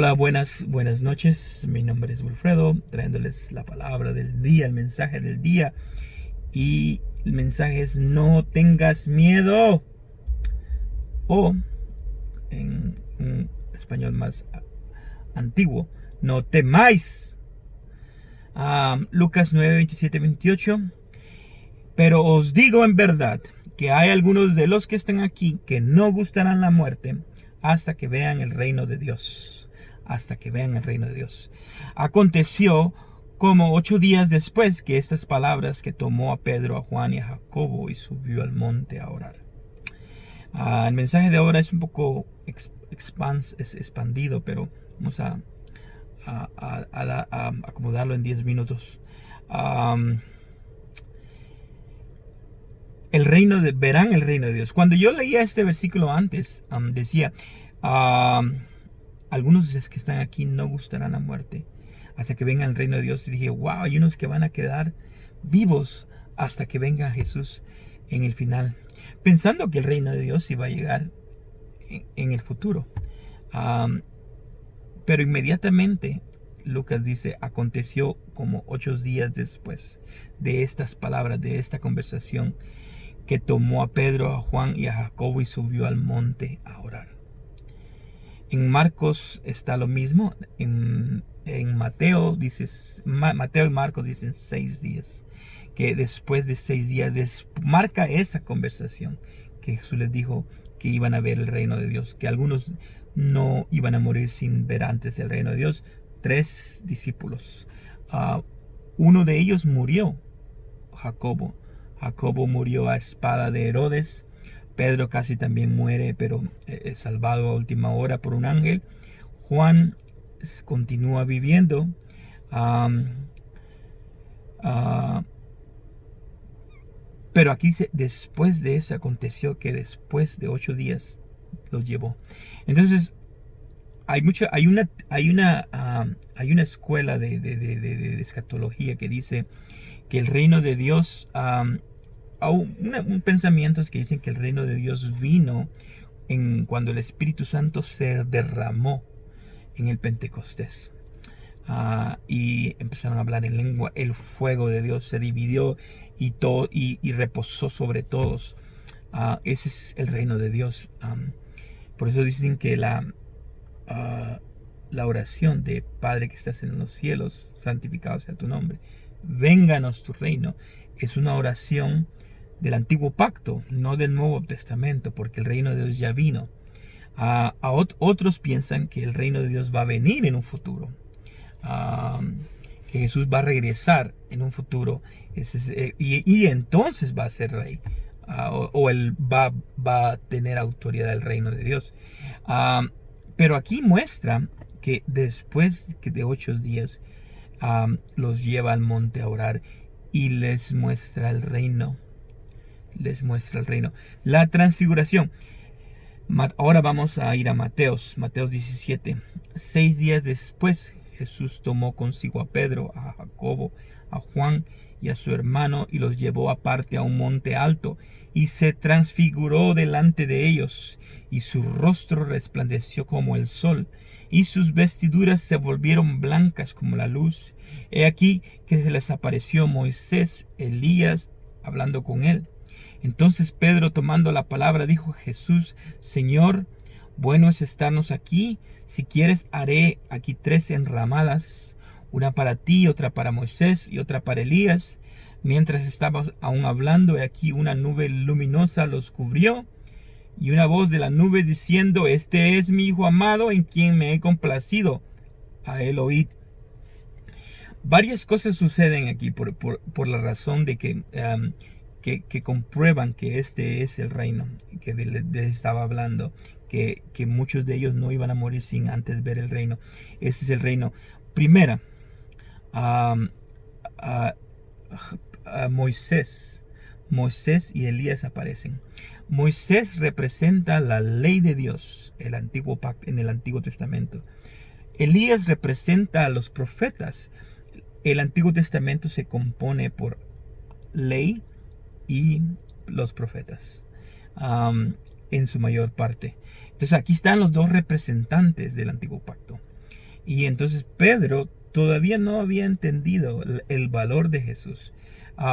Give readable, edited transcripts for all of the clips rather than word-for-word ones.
Hola, buenas noches. Mi nombre es Wilfredo, trayéndoles la palabra del día, el mensaje del día. Y el mensaje es: no tengas miedo. O en un español más antiguo, no temáis. Lucas 9, 27, 28. Pero os digo en verdad que hay algunos de los que están aquí que no gustarán la muerte hasta que vean el reino de Dios. Hasta que vean el reino de Dios. Aconteció como 8 días después que estas palabras, que tomó a Pedro, a Juan y a Jacobo y subió al monte a orar. El mensaje de ahora es un poco expandido, pero vamos a acomodarlo en 10 minutos. Verán el reino de Dios. Cuando yo leía este versículo antes, decía, algunos de los que están aquí no gustarán la muerte hasta que venga el reino de Dios. Y dije, wow, hay unos que van a quedar vivos hasta que venga Jesús en el final, pensando que el reino de Dios iba a llegar en el futuro. Pero inmediatamente Lucas dice, aconteció como 8 días después de estas palabras, de esta conversación, que tomó a Pedro, a Juan y a Jacobo y subió al monte a orar. En Marcos está lo mismo. En Mateo Mateo y Marcos dicen 6 días. Que después de 6 días marca esa conversación que Jesús les dijo que iban a ver el reino de Dios, que algunos no iban a morir sin ver antes el reino de Dios. 3 discípulos. Uno de ellos murió, Jacobo. Jacobo murió a espada de Herodes. Pedro casi también muere, pero es salvado a última hora por un ángel. Juan continúa viviendo. Pero aquí dice, después de eso aconteció que después de 8 días los llevó. Entonces, hay una escuela de escatología que dice que el reino de Dios, un pensamiento es que dicen que el reino de Dios vino cuando el Espíritu Santo se derramó en el Pentecostés. Y empezaron a hablar en lengua. El fuego de Dios se dividió y reposó sobre todos. Ese es el reino de Dios. Por eso dicen que la oración de Padre que estás en los cielos, santificado sea tu nombre, vénganos tu reino, es una oración del antiguo pacto, no del Nuevo Testamento, porque el reino de Dios ya vino. Otros piensan que el reino de Dios va a venir en un futuro, que Jesús va a regresar en un futuro, y entonces va a ser rey, o él va a tener autoridad del reino de Dios. Pero aquí muestra que después de 8 días los lleva al monte a orar y les muestra el reino. La transfiguración. Ahora vamos a ir a Mateo 17. 6 días después, Jesús tomó consigo a Pedro, a Jacobo, a Juan y a su hermano y los llevó aparte a un monte alto y se transfiguró delante de ellos, y su rostro resplandeció como el sol y sus vestiduras se volvieron blancas como la luz. He aquí que se les apareció Moisés, Elías, hablando con él. Entonces Pedro, tomando la palabra, dijo: Jesús, Señor, bueno es estarnos aquí. Si quieres, haré aquí 3 enramadas, una para ti, otra para Moisés y otra para Elías. Mientras estaba aún hablando, he aquí una nube luminosa los cubrió, y una voz de la nube diciendo: Este es mi Hijo amado, en quien me he complacido, a él oíd. Varias cosas suceden aquí por la razón de que comprueban que este es el reino que estaba hablando, que muchos de ellos no iban a morir sin antes ver el reino. Este es el reino. Primera, Moisés y Elías aparecen. Moisés representa la ley de Dios, el antiguo pacto, en el Antiguo Testamento. Elías representa a los profetas. El Antiguo Testamento se compone por ley y los profetas, en su mayor parte. Entonces aquí están los 2 representantes del antiguo pacto. Y entonces Pedro todavía no había entendido el valor de Jesús.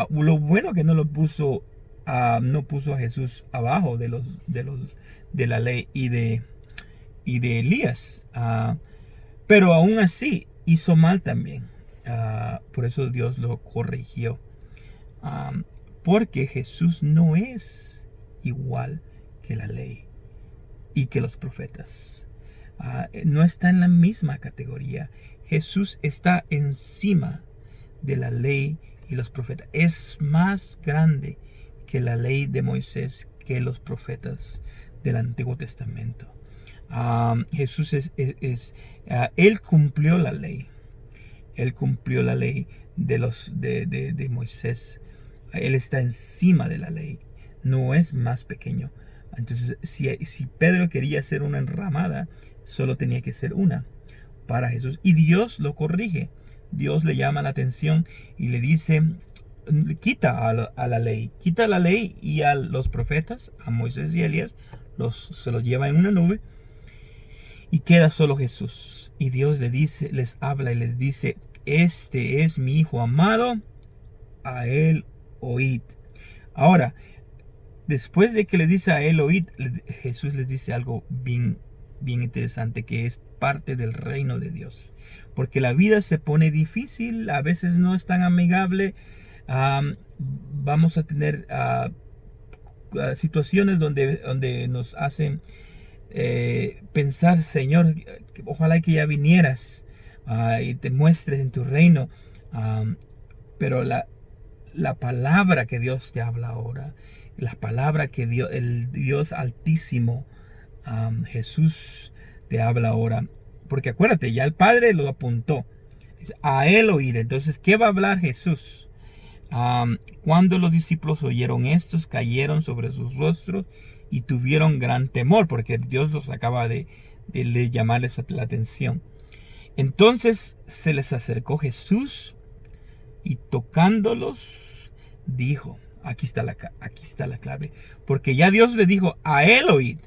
Lo bueno que no lo puso, no puso a Jesús abajo de la ley y de Elías. Pero aún así hizo mal también. Por eso Dios lo corrigió. Porque Jesús no es igual que la ley y que los profetas. No está en la misma categoría. Jesús está encima de la ley y los profetas. Es más grande que la ley de Moisés, que los profetas del Antiguo Testamento. Jesús Él cumplió la ley. Él cumplió la ley de Moisés. Él está encima de la ley. No es más pequeño. Entonces, si Pedro quería hacer una enramada, solo tenía que ser una para Jesús. Y Dios lo corrige. Dios le llama la atención y le dice, quita a la ley. Quita la ley y a los profetas, a Moisés y a Elías, se los lleva en una nube. Y queda solo Jesús. Y Dios les habla y les dice, este es mi Hijo amado, a él oíd. Ahora, después de que le dice a él oíd, Jesús les dice algo bien, bien interesante, que es parte del reino de Dios. Porque la vida se pone difícil, a veces no es tan amigable. Vamos a tener situaciones donde nos hacen pensar, Señor, ojalá que ya vinieras y te muestres en tu reino. Pero la palabra que Dios te habla ahora, la palabra que el Dios Altísimo, Jesús te habla ahora, porque acuérdate, ya el Padre lo apuntó, a él oír. Entonces, ¿qué va a hablar Jesús? Cuando los discípulos oyeron estos, cayeron sobre sus rostros y tuvieron gran temor, porque Dios los acaba de llamarles la atención. Entonces se les acercó Jesús y tocándolos dijo, aquí está la clave, porque ya Dios le dijo, a él oíd.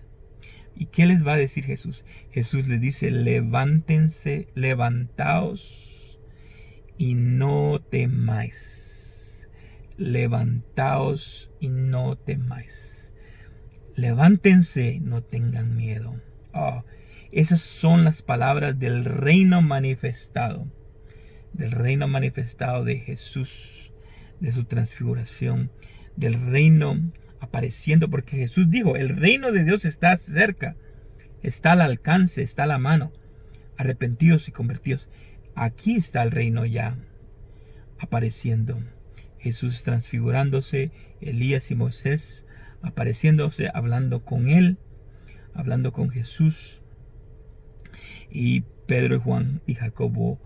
¿Y qué les va a decir Jesús? Jesús les dice, levántense, levantaos y no temáis. Levantaos y no temáis. Levántense, no tengan miedo. Esas son las palabras del reino manifestado. Del reino manifestado de Jesús, de su transfiguración, del reino apareciendo, porque Jesús dijo, el reino de Dios está cerca, está al alcance, está a la mano. Arrepentidos y convertidos. Aquí está el reino ya apareciendo. Jesús transfigurándose, Elías y Moisés apareciéndose, hablando con él, hablando con Jesús, y Pedro y Juan y Jacobo,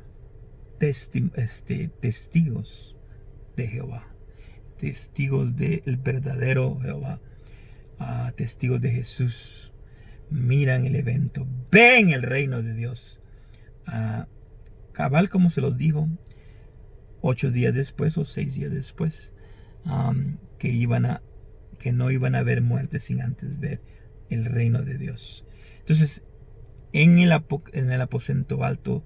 testigos de Jehová, testigos del verdadero Jehová, testigos de Jesús. Miran el evento, ven el reino de Dios, cabal como se los dijo 8 días después o 6 días después, que no iban a haber muerte sin antes ver el reino de Dios. Entonces, en el aposento alto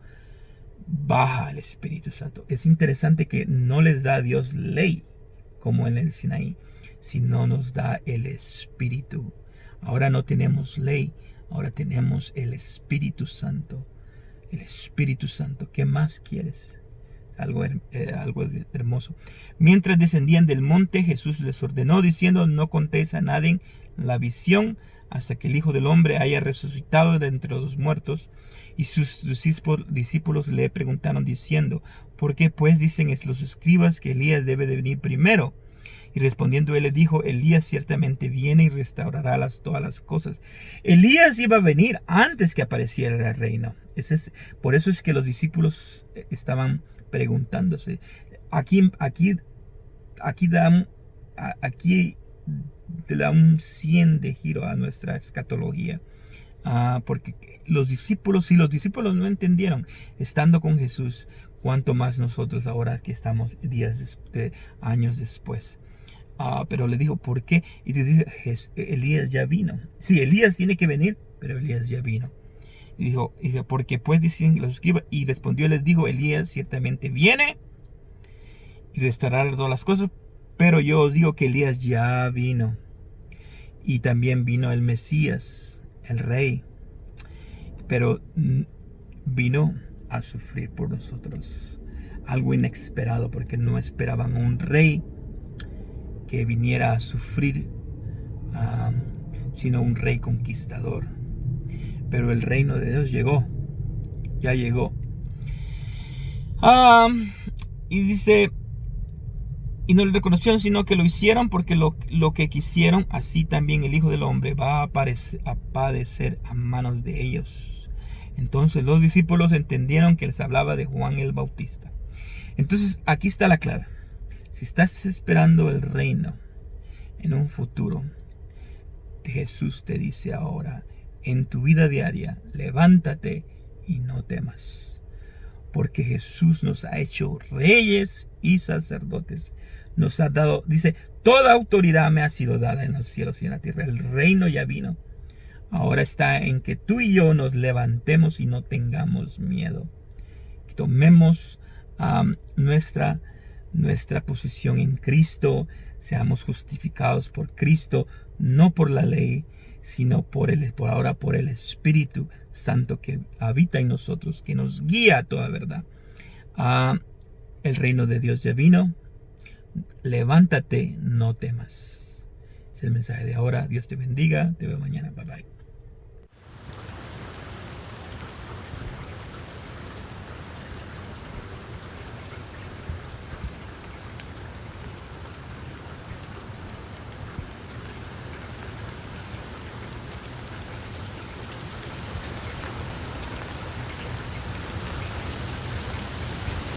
baja el Espíritu Santo. Es interesante que no les da a Dios ley como en el Sinaí, sino nos da el Espíritu. Ahora no tenemos ley, ahora tenemos el Espíritu Santo. El Espíritu Santo, ¿qué más quieres? Algo hermoso. Mientras descendían del monte, Jesús les ordenó diciendo, no contéis a nadie la visión hasta que el Hijo del Hombre haya resucitado de entre los muertos. Y sus discípulos le preguntaron diciendo, ¿por qué pues dicen los escribas que Elías debe de venir primero? Y respondiendo él le dijo, Elías ciertamente viene y restaurará todas las cosas. Elías iba a venir antes que apareciera el reino. Por eso es que los discípulos estaban preguntándose. Aquí da un 100 de giro a nuestra escatología. Porque si los discípulos no entendieron estando con Jesús, cuánto más nosotros ahora que estamos años después. Pero le dijo, ¿por qué? Y te dice, Elías ya vino. Sí, Elías tiene que venir, pero Elías ya vino. dijo, porque pues dicen los escribas, y respondió y les dijo, Elías ciertamente viene y restaurará todas las cosas, pero yo os digo que Elías ya vino, y también vino el Mesías, el Rey, pero vino a sufrir por nosotros, algo inesperado, porque no esperaban un rey que viniera a sufrir, sino un rey conquistador. Pero el reino de Dios llegó, ya llegó. Y dice, y no lo reconocieron, sino que lo hicieron porque lo que quisieron, así también el Hijo del Hombre va a padecer a manos de ellos. Entonces los discípulos entendieron que les hablaba de Juan el Bautista. Entonces aquí está la clave. Si estás esperando el reino en un futuro, Jesús te dice ahora, en tu vida diaria, levántate y no temas. Porque Jesús nos ha hecho reyes y sacerdotes. Nos ha dado, dice, toda autoridad me ha sido dada en los cielos y en la tierra. El reino ya vino. Ahora está en que tú y yo nos levantemos y no tengamos miedo. Que tomemos nuestra posición en Cristo, seamos justificados por Cristo, no por la ley, sino por el Espíritu Santo que habita en nosotros, que nos guía a toda verdad. El reino de Dios ya vino. Levántate, no temas. Es el mensaje de ahora. Dios te bendiga. Te veo mañana. Bye bye.